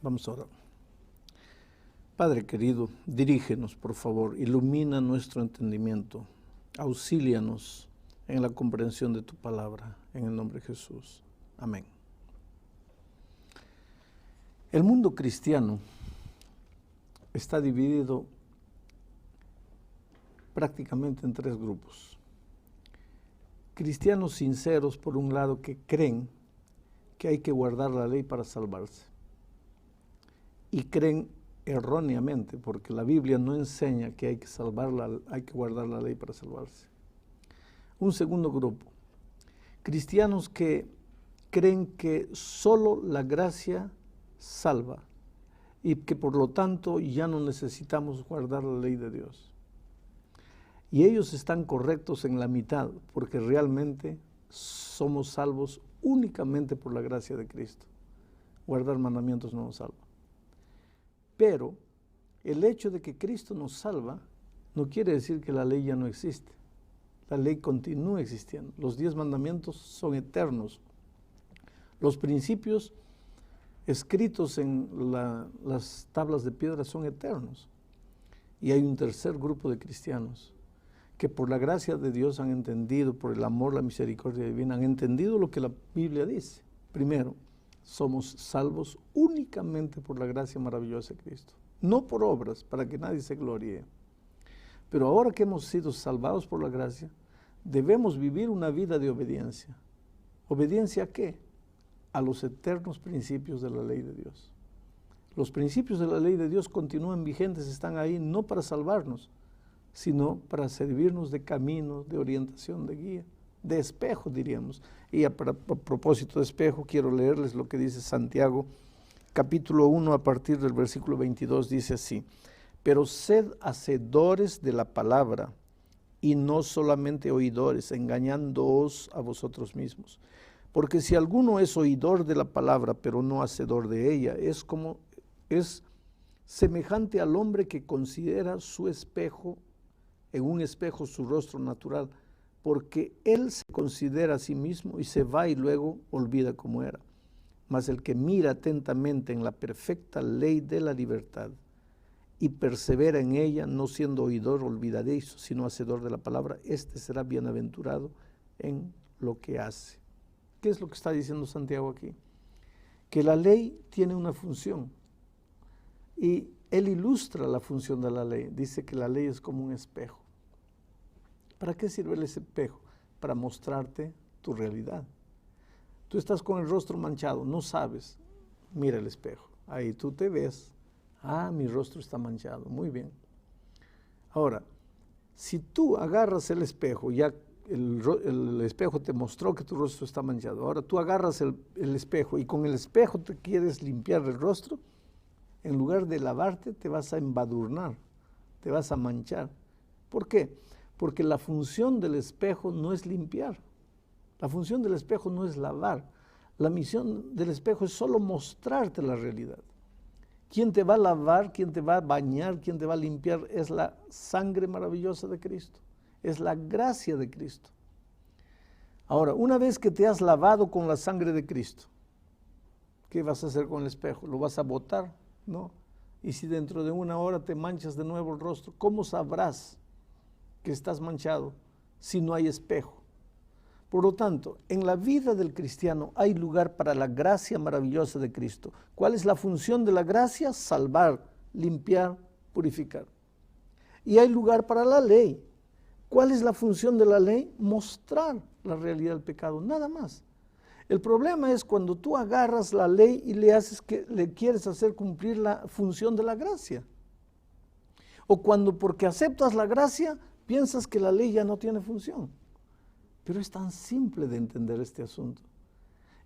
Vamos a orar. Padre querido, dirígenos, por favor, ilumina nuestro entendimiento, auxílianos en la comprensión de tu palabra, en el nombre de Jesús. Amén. El mundo cristiano está dividido prácticamente en tres grupos. Cristianos sinceros, por un lado, que creen que hay que guardar la ley para salvarse. Y creen erróneamente, porque la Biblia no enseña que hay que guardar la ley para salvarse. Un segundo grupo, cristianos que creen que solo la gracia salva y que por lo tanto ya no necesitamos guardar la ley de Dios. Y ellos están correctos en la mitad, porque realmente somos salvos únicamente por la gracia de Cristo. Guardar mandamientos no nos salva. Pero el hecho de que Cristo nos salva no quiere decir que la ley ya no existe. La ley continúa existiendo. Los 10 mandamientos son eternos. Los principios escritos en las tablas de piedra son eternos. Y hay un tercer grupo de cristianos que por la gracia de Dios han entendido, por el amor, la misericordia divina, han entendido lo que la Biblia dice. Primero, somos salvos únicamente por la gracia maravillosa de Cristo, no por obras, para que nadie se gloríe. Pero ahora que hemos sido salvados por la gracia, debemos vivir una vida de obediencia. ¿Obediencia a qué? A los eternos principios de la ley de Dios. Los principios de la ley de Dios continúan vigentes, están ahí no para salvarnos, sino para servirnos de camino, de orientación, de guía, de espejo, diríamos. Y a propósito de espejo, quiero leerles lo que dice Santiago, capítulo 1, a partir del versículo 22, dice así: pero sed hacedores de la palabra, y no solamente oidores, engañándoos a vosotros mismos. Porque si alguno es oidor de la palabra, pero no hacedor de ella, es semejante al hombre que considera su espejo, en un espejo su rostro natural, porque él se considera a sí mismo y se va y luego olvida cómo era. Mas el que mira atentamente en la perfecta ley de la libertad y persevera en ella, no siendo oidor olvidadizo, sino hacedor de la palabra, este será bienaventurado en lo que hace. ¿Qué es lo que está diciendo Santiago aquí? Que la ley tiene una función y él ilustra la función de la ley. Dice que la ley es como un espejo. ¿Para qué sirve el espejo? Para mostrarte tu realidad. Tú estás con el rostro manchado, no sabes. Mira el espejo. Ahí tú te ves. Ah, mi rostro está manchado. Muy bien. Ahora, si tú agarras el espejo, ya el espejo te mostró que tu rostro está manchado. Ahora tú agarras el espejo y con el espejo te quieres limpiar el rostro. En lugar de lavarte, te vas a embadurnar, te vas a manchar. ¿Por qué? Porque la función del espejo no es limpiar. La función del espejo no es lavar. La misión del espejo es solo mostrarte la realidad. ¿Quién te va a lavar, quién te va a bañar, quién te va a limpiar? Es la sangre maravillosa de Cristo. Es la gracia de Cristo. Ahora, una vez que te has lavado con la sangre de Cristo, ¿qué vas a hacer con el espejo? ¿Lo vas a botar? No. Y si dentro de una hora te manchas de nuevo el rostro, ¿cómo sabrás que estás manchado si no hay espejo? Por lo tanto, en la vida del cristiano hay lugar para la gracia maravillosa de Cristo. ¿Cuál es la función de la gracia? Salvar, limpiar, purificar. Y hay lugar para la ley. ¿Cuál es la función de la ley? Mostrar la realidad del pecado, nada más. El problema es cuando tú agarras la ley y le quieres hacer cumplir la función de la gracia. O cuando porque aceptas la gracia, piensas que la ley ya no tiene función. Pero es tan simple de entender este asunto.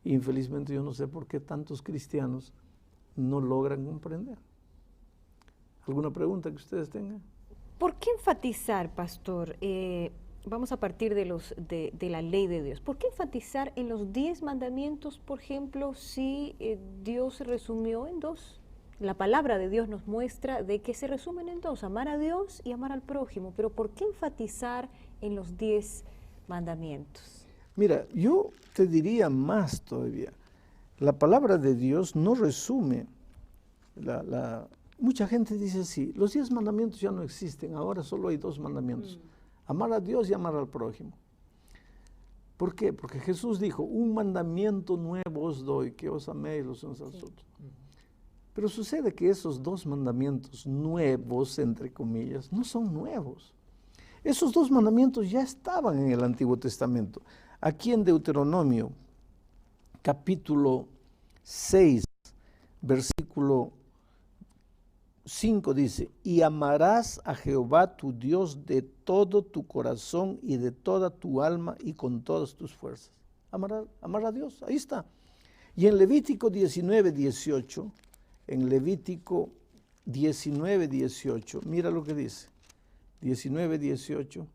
Y infelizmente yo no sé por qué tantos cristianos no logran comprender. ¿Alguna pregunta que ustedes tengan? ¿Por qué enfatizar, pastor? Vamos a partir de la ley de Dios. ¿Por qué enfatizar en los 10 mandamientos, por ejemplo, si Dios se resumió en 2? La palabra de Dios nos muestra de que se resumen en 2, amar a Dios y amar al prójimo. Pero ¿por qué enfatizar en los 10 mandamientos? Mira, yo te diría más todavía. La palabra de Dios no resume Mucha gente dice así, los 10 mandamientos ya no existen, ahora solo hay 2 mandamientos, amar a Dios y amar al prójimo. ¿Por qué? Porque Jesús dijo, un mandamiento nuevo os doy, que os améis los unos a los otros. Pero sucede que esos 2 mandamientos nuevos, entre comillas, no son nuevos. Esos 2 mandamientos ya estaban en el Antiguo Testamento. Aquí en Deuteronomio, capítulo 6, versículo 5 dice, y amarás a Jehová tu Dios de todo tu corazón y de toda tu alma y con todas tus fuerzas. Amar a Dios, ahí está. Y en Levítico 19, 18, en Levítico 19, 18, mira lo que dice, 19, 18,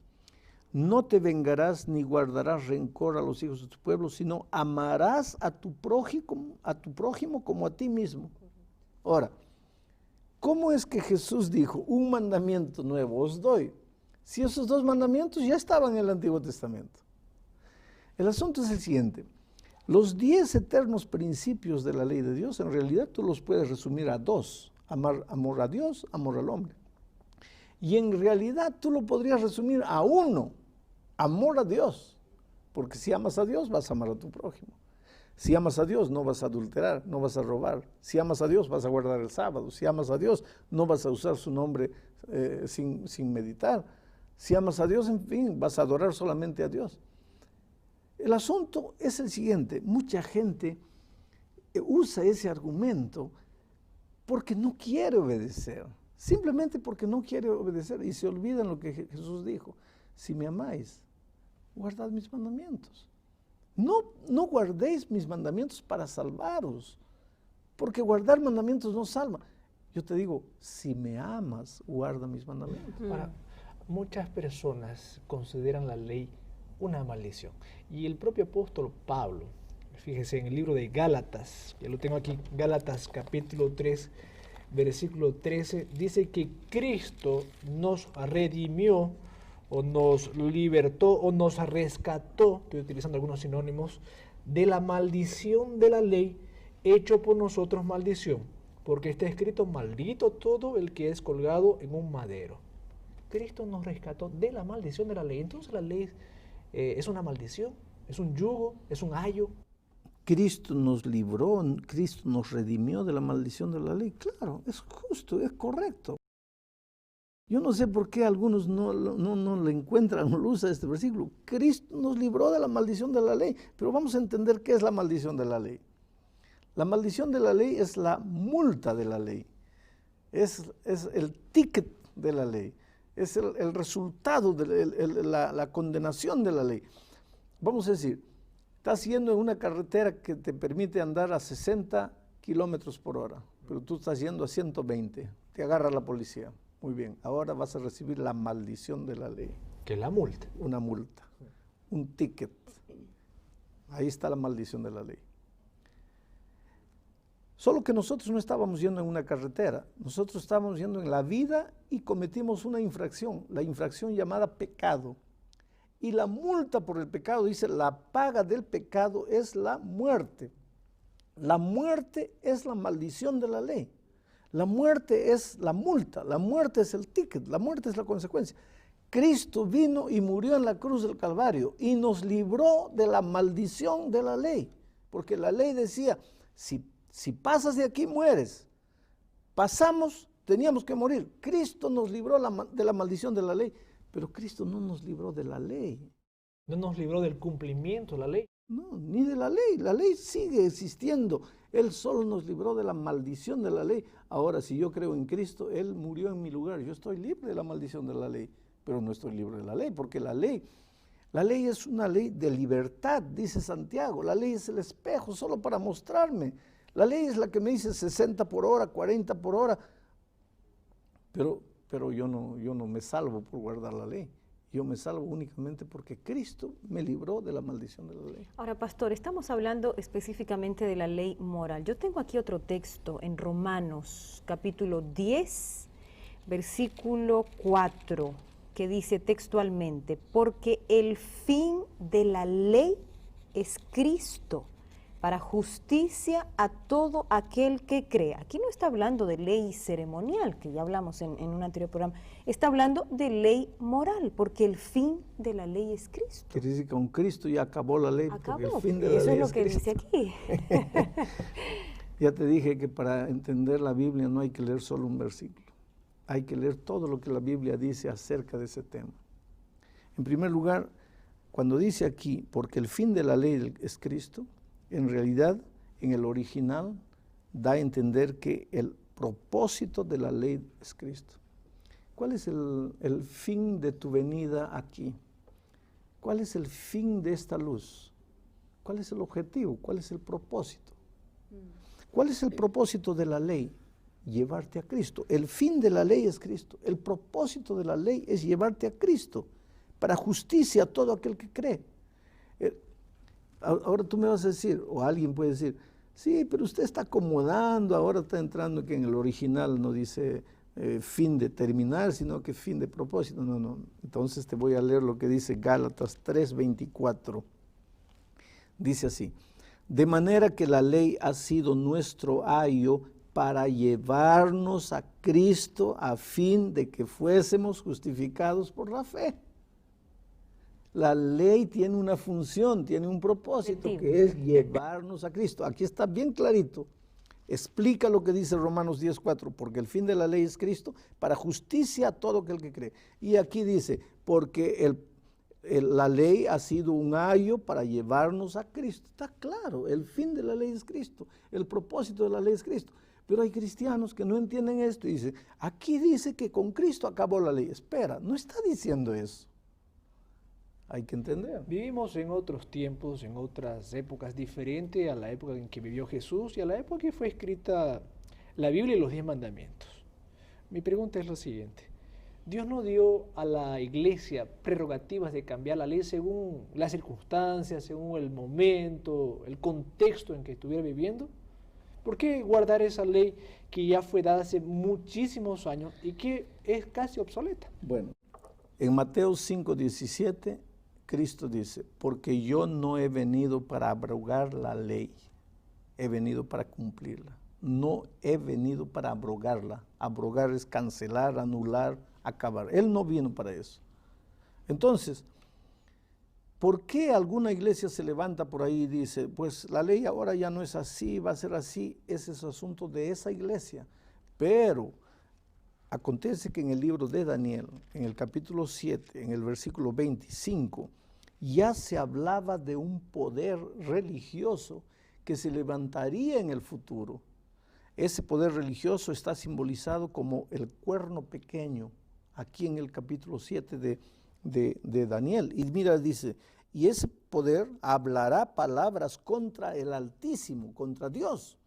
no te vengarás ni guardarás rencor a los hijos de tu pueblo, sino amarás a tu prójimo como a ti mismo. Ahora, ¿cómo es que Jesús dijo, un mandamiento nuevo os doy? Si esos 2 mandamientos ya estaban en el Antiguo Testamento. El asunto es el siguiente. Los 10 eternos principios de la ley de Dios, en realidad tú los puedes resumir a 2. Amor a Dios, amor al hombre. Y en realidad tú lo podrías resumir a 1. Amor a Dios. Porque si amas a Dios, vas a amar a tu prójimo. Si amas a Dios, no vas a adulterar, no vas a robar. Si amas a Dios, vas a guardar el sábado. Si amas a Dios, no vas a usar su nombre sin meditar. Si amas a Dios, en fin, vas a adorar solamente a Dios. El asunto es el siguiente. Mucha gente usa ese argumento porque no quiere obedecer. Simplemente porque no quiere obedecer y se olvidan lo que Jesús dijo. Si me amáis, guardad mis mandamientos. No guardéis mis mandamientos para salvaros, porque guardar mandamientos no salva. Yo te digo, si me amas, guarda mis mandamientos. Ahora, muchas personas consideran la ley una maldición. Y el propio apóstol Pablo, fíjese en el libro de Gálatas, ya lo tengo aquí, Gálatas capítulo 3, versículo 13, dice que Cristo nos redimió o nos libertó o nos rescató, estoy utilizando algunos sinónimos, de la maldición de la ley, hecho por nosotros maldición, porque está escrito, maldito todo el que es colgado en un madero. Cristo nos rescató de la maldición de la ley. Entonces la ley es una maldición, es un yugo, es un ayo. Cristo nos libró, Cristo nos redimió de la maldición de la ley. Claro, es justo, es correcto. Yo no sé por qué algunos no le encuentran luz a este versículo. Cristo nos libró de la maldición de la ley, pero vamos a entender qué es la maldición de la ley. La maldición de la ley es la multa de la ley, es el ticket de la ley, es el resultado de la condenación de la ley. Vamos a decir, estás yendo en una carretera que te permite andar a 60 kilómetros por hora, pero tú estás yendo a 120, te agarra la policía. Muy bien, ahora vas a recibir la maldición de la ley. ¿Qué es la multa? Una multa, un ticket. Ahí está la maldición de la ley. Solo que nosotros no estábamos yendo en una carretera, nosotros estábamos yendo en la vida y cometimos una infracción, la infracción llamada pecado. Y la multa por el pecado, dice, la paga del pecado es la muerte. La muerte es la maldición de la ley. La muerte es la multa, la muerte es el ticket, la muerte es la consecuencia. Cristo vino y murió en la cruz del Calvario y nos libró de la maldición de la ley. Porque la ley decía, si pasas de aquí mueres. Pasamos, teníamos que morir. Cristo nos libró de la maldición de la ley, pero Cristo no nos libró de la ley. No nos libró del cumplimiento de la ley. No, ni de la ley sigue existiendo. Él solo nos libró de la maldición de la ley. Ahora, si yo creo en Cristo, Él murió en mi lugar. Yo estoy libre de la maldición de la ley, pero no estoy libre de la ley, porque la ley es una ley de libertad, dice Santiago. La ley es el espejo solo para mostrarme. La ley es la que me dice 60 por hora, 40 por hora, pero yo no me salvo por guardar la ley. Yo me salvo únicamente porque Cristo me libró de la maldición de la ley. Ahora, pastor, estamos hablando específicamente de la ley moral. Yo tengo aquí otro texto en Romanos, capítulo 10, versículo 4, que dice textualmente, porque el fin de la ley es Cristo, para justicia a todo aquel que cree. Aquí no está hablando de ley ceremonial, que ya hablamos en un anterior programa, está hablando de ley moral, porque el fin de la ley es Cristo. Quiere decir que con Cristo ya acabó la ley. Acabó, porque el fin de la eso ley es lo que Cristo. dice aquí. Ya te dije que para entender la Biblia no hay que leer solo un versículo. Hay que leer todo lo que la Biblia dice acerca de ese tema. En primer lugar, cuando dice aquí, porque el fin de la ley es Cristo, en realidad, en el original, da a entender que el propósito de la ley es Cristo. ¿Cuál es el fin de tu venida aquí? ¿Cuál es el fin de esta luz? ¿Cuál es el objetivo? ¿Cuál es el propósito? ¿Cuál es el propósito de la ley? Llevarte a Cristo. El fin de la ley es Cristo. El propósito de la ley es llevarte a Cristo para justicia a todo aquel que cree. Ahora tú me vas a decir, o alguien puede decir, sí, pero usted está acomodando, ahora está entrando que en el original no dice fin de terminar, sino que fin de propósito. No. Entonces te voy a leer lo que dice Gálatas 3:24. Dice así, de manera que la ley ha sido nuestro ayo para llevarnos a Cristo a fin de que fuésemos justificados por la fe. La ley tiene una función, tiene un propósito, que es llevarnos a Cristo. Aquí está bien clarito. Explica lo que dice Romanos 10:4, porque el fin de la ley es Cristo, para justicia a todo aquel que cree. Y aquí dice, porque la ley ha sido un ayo para llevarnos a Cristo. Está claro, el fin de la ley es Cristo, el propósito de la ley es Cristo. Pero hay cristianos que no entienden esto y dicen, aquí dice que con Cristo acabó la ley. Espera, no está diciendo eso. Hay que entender. Vivimos en otros tiempos, en otras épocas diferentes a la época en que vivió Jesús y a la época que fue escrita la Biblia y los 10 mandamientos. Mi pregunta es la siguiente. ¿Dios no dio a la iglesia prerrogativas de cambiar la ley según las circunstancias, según el momento, el contexto en que estuviera viviendo? ¿Por qué guardar esa ley que ya fue dada hace muchísimos años y que es casi obsoleta? Bueno, en Mateo 5:17, Cristo dice, porque yo no he venido para abrogar la ley, he venido para cumplirla. No he venido para abrogarla. Abrogar es cancelar, anular, acabar. Él no vino para eso. Entonces, ¿por qué alguna iglesia se levanta por ahí y dice, pues la ley ahora ya no es así, va a ser así? Ese es asunto de esa iglesia. Pero acontece que en el libro de Daniel, en el capítulo 7, en el versículo 25, ya se hablaba de un poder religioso que se levantaría en el futuro. Ese poder religioso está simbolizado como el cuerno pequeño, aquí en el capítulo 7 de Daniel. Y mira, dice, y ese poder hablará palabras contra el Altísimo, contra Dios,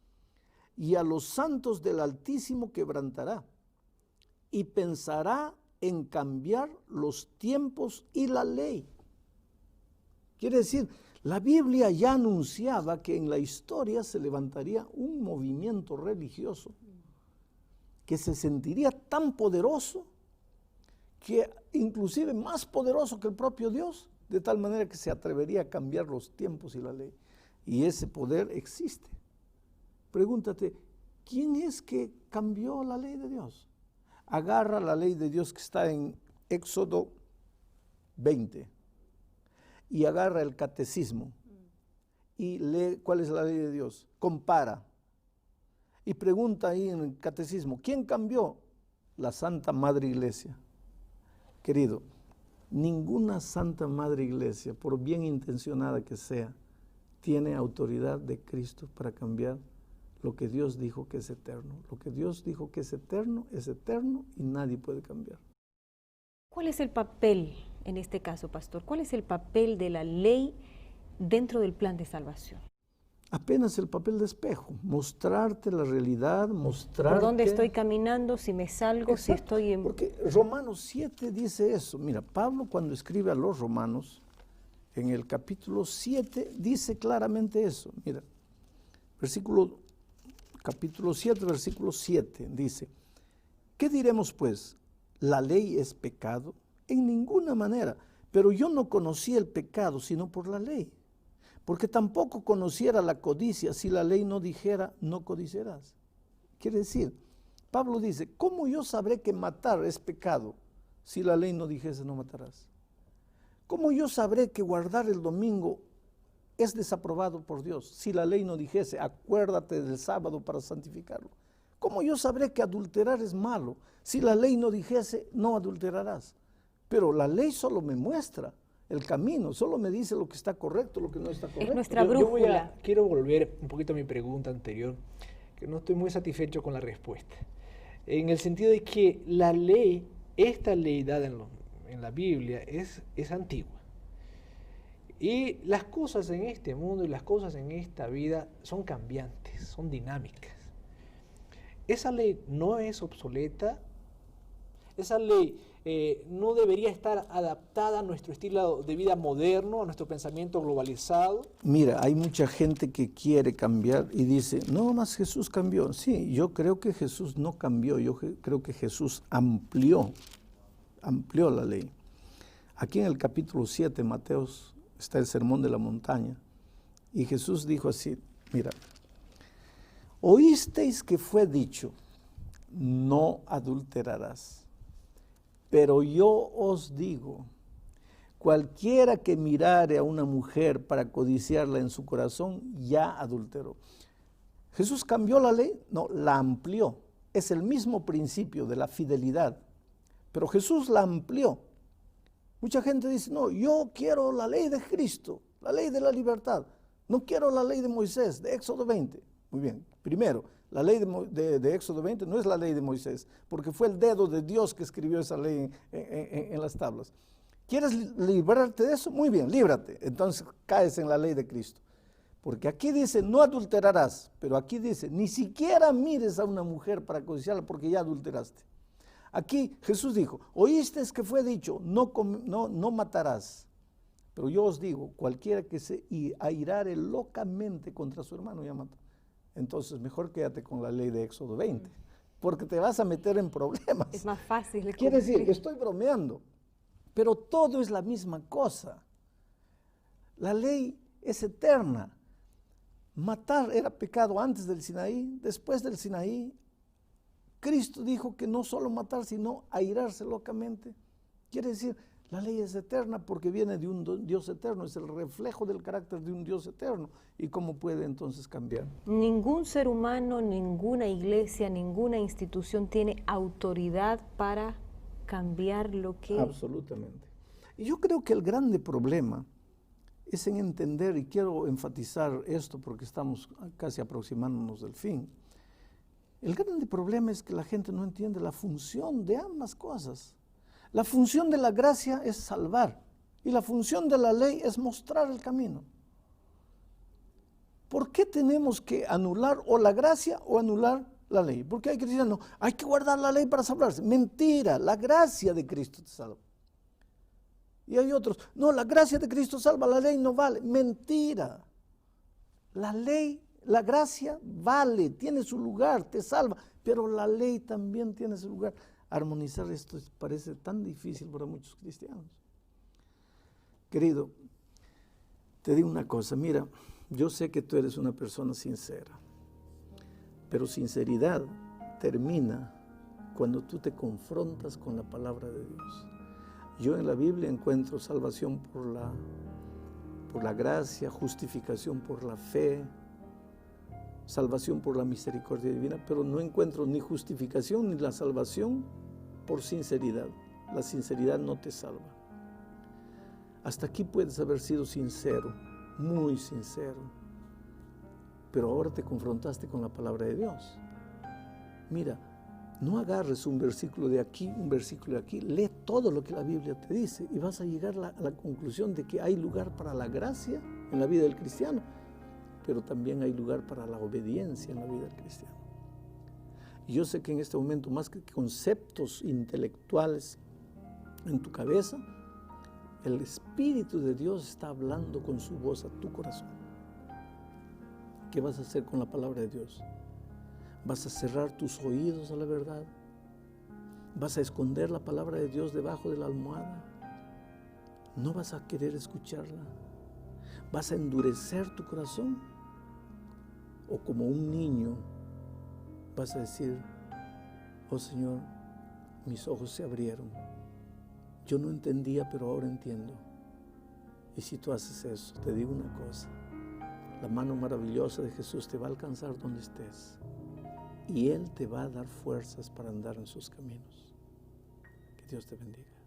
y a los santos del Altísimo quebrantará, y pensará en cambiar los tiempos y la ley. Quiere decir, la Biblia ya anunciaba que en la historia se levantaría un movimiento religioso que se sentiría tan poderoso, que inclusive más poderoso que el propio Dios, de tal manera que se atrevería a cambiar los tiempos y la ley. Y ese poder existe. Pregúntate, ¿quién es que cambió la ley de Dios? Agarra la ley de Dios que está en Éxodo 20 y agarra el catecismo y lee cuál es la ley de Dios, compara y pregunta ahí en el catecismo, ¿quién cambió? La Santa Madre Iglesia. Querido, ninguna Santa Madre Iglesia, por bien intencionada que sea, tiene autoridad de Cristo para cambiar lo que Dios dijo que es eterno. Lo que Dios dijo que es eterno y nadie puede cambiar. ¿Cuál es el papel, en este caso, pastor? ¿Cuál es el papel de la ley dentro del plan de salvación? Apenas el papel de espejo, mostrarte la realidad, mostrarte... ¿Por dónde estoy caminando? Si me salgo, Exacto, si estoy en... Porque Romanos 7 dice eso. Mira, Pablo cuando escribe a los romanos, en el capítulo 7, dice claramente eso. Mira, capítulo 7, versículo 7, dice, ¿qué diremos pues? ¿La ley es pecado? En ninguna manera, pero yo no conocí el pecado sino por la ley, Porque tampoco conociera la codicia si la ley no dijera, no codiciarás. Quiere decir, Pablo dice, ¿cómo yo sabré que matar es pecado si la ley no dijese, no matarás? ¿Cómo yo sabré que guardar el domingo es desaprobado por Dios si la ley no dijese, acuérdate del sábado para santificarlo? ¿Cómo yo sabré que adulterar es malo si la ley no dijese, no adulterarás? Pero la ley solo me muestra el camino, solo me dice lo que está correcto, lo que no está correcto. Es nuestra brújula. Quiero volver un poquito a mi pregunta anterior, que no estoy muy satisfecho con la respuesta. En el sentido de que la ley, esta ley dada en la Biblia es antigua. Y las cosas en este mundo y las cosas en esta vida son cambiantes, son dinámicas. Esa ley no es obsoleta, esa ley no debería estar adaptada a nuestro estilo de vida moderno, a nuestro pensamiento globalizado. Mira, hay mucha gente que quiere cambiar y dice, no, más Jesús cambió. Sí, yo creo que Jesús no cambió, yo creo que Jesús amplió la ley. Aquí en el capítulo 7, Mateos, está el sermón de la montaña, y Jesús dijo así, mira, oísteis que fue dicho, no adulterarás, pero yo os digo, cualquiera que mirare a una mujer para codiciarla en su corazón, ya adulteró. ¿Jesús cambió la ley? No, la amplió. Es el mismo principio de la fidelidad, pero Jesús la amplió. Mucha gente dice, no, yo quiero la ley de Cristo, la ley de la libertad. No quiero la ley de Moisés, de Éxodo 20. Muy bien, primero, la ley de Éxodo 20 no es la ley de Moisés, porque fue el dedo de Dios que escribió esa ley en las tablas. ¿Quieres librarte de eso? Muy bien, líbrate. Entonces caes en la ley de Cristo. Porque aquí dice, no adulterarás, pero aquí dice, ni siquiera mires a una mujer para codiciarla porque ya adulteraste. Aquí Jesús dijo, oíste que fue dicho, no matarás. Pero yo os digo, cualquiera que se airare locamente contra su hermano ya mató. Entonces mejor quédate con la ley de Éxodo 20, porque te vas a meter en problemas. Es más fácil. Quiere decir, estoy bromeando, pero todo es la misma cosa. La ley es eterna. Matar era pecado antes del Sinaí, después del Sinaí. Cristo dijo que no solo matar, sino airarse locamente. Quiere decir, la ley es eterna porque viene de un Dios eterno, es el reflejo del carácter de un Dios eterno. ¿Y cómo puede entonces cambiar? Ningún ser humano, ninguna iglesia, ninguna institución tiene autoridad para cambiar lo que... Absolutamente. Y yo creo que el grande problema es en entender, y quiero enfatizar esto porque estamos casi aproximándonos del fin. El grande problema es que la gente no entiende la función de ambas cosas. La función de la gracia es salvar y la función de la ley es mostrar el camino. ¿Por qué tenemos que anular o la gracia o anular la ley? Porque hay que decir, no, hay que guardar la ley para salvarse. Mentira, la gracia de Cristo te salva. Y hay otros, no, la gracia de Cristo salva, la ley no vale. Mentira. La ley, la gracia vale, tiene su lugar, te salva, pero la ley también tiene su lugar. Armonizar esto parece tan difícil para muchos cristianos. Querido, te digo una cosa, mira, yo sé que tú eres una persona sincera, pero sinceridad termina cuando tú te confrontas con la palabra de Dios. Yo en la Biblia encuentro salvación por la gracia, justificación por la fe, salvación por la misericordia divina, pero no encuentro ni justificación ni la salvación por sinceridad. La sinceridad no te salva. Hasta aquí puedes haber sido sincero, muy sincero, pero ahora te confrontaste con la palabra de Dios. Mira, no agarres un versículo de aquí, un versículo de aquí, lee todo lo que la Biblia te dice y vas a llegar a la conclusión de que hay lugar para la gracia en la vida del cristiano, pero también hay lugar para la obediencia en la vida del cristiano. Y yo sé que en este momento, más que conceptos intelectuales en tu cabeza, el Espíritu de Dios está hablando con su voz a tu corazón. ¿Qué vas a hacer con la palabra de Dios? ¿Vas a cerrar tus oídos a la verdad? ¿Vas a esconder la palabra de Dios debajo de la almohada? ¿No vas a querer escucharla? ¿Vas a endurecer tu corazón? ¿O como un niño vas a decir, oh Señor, mis ojos se abrieron? Yo no entendía, pero ahora entiendo. Y si tú haces eso, te digo una cosa, la mano maravillosa de Jesús te va a alcanzar donde estés. Y Él te va a dar fuerzas para andar en sus caminos. Que Dios te bendiga.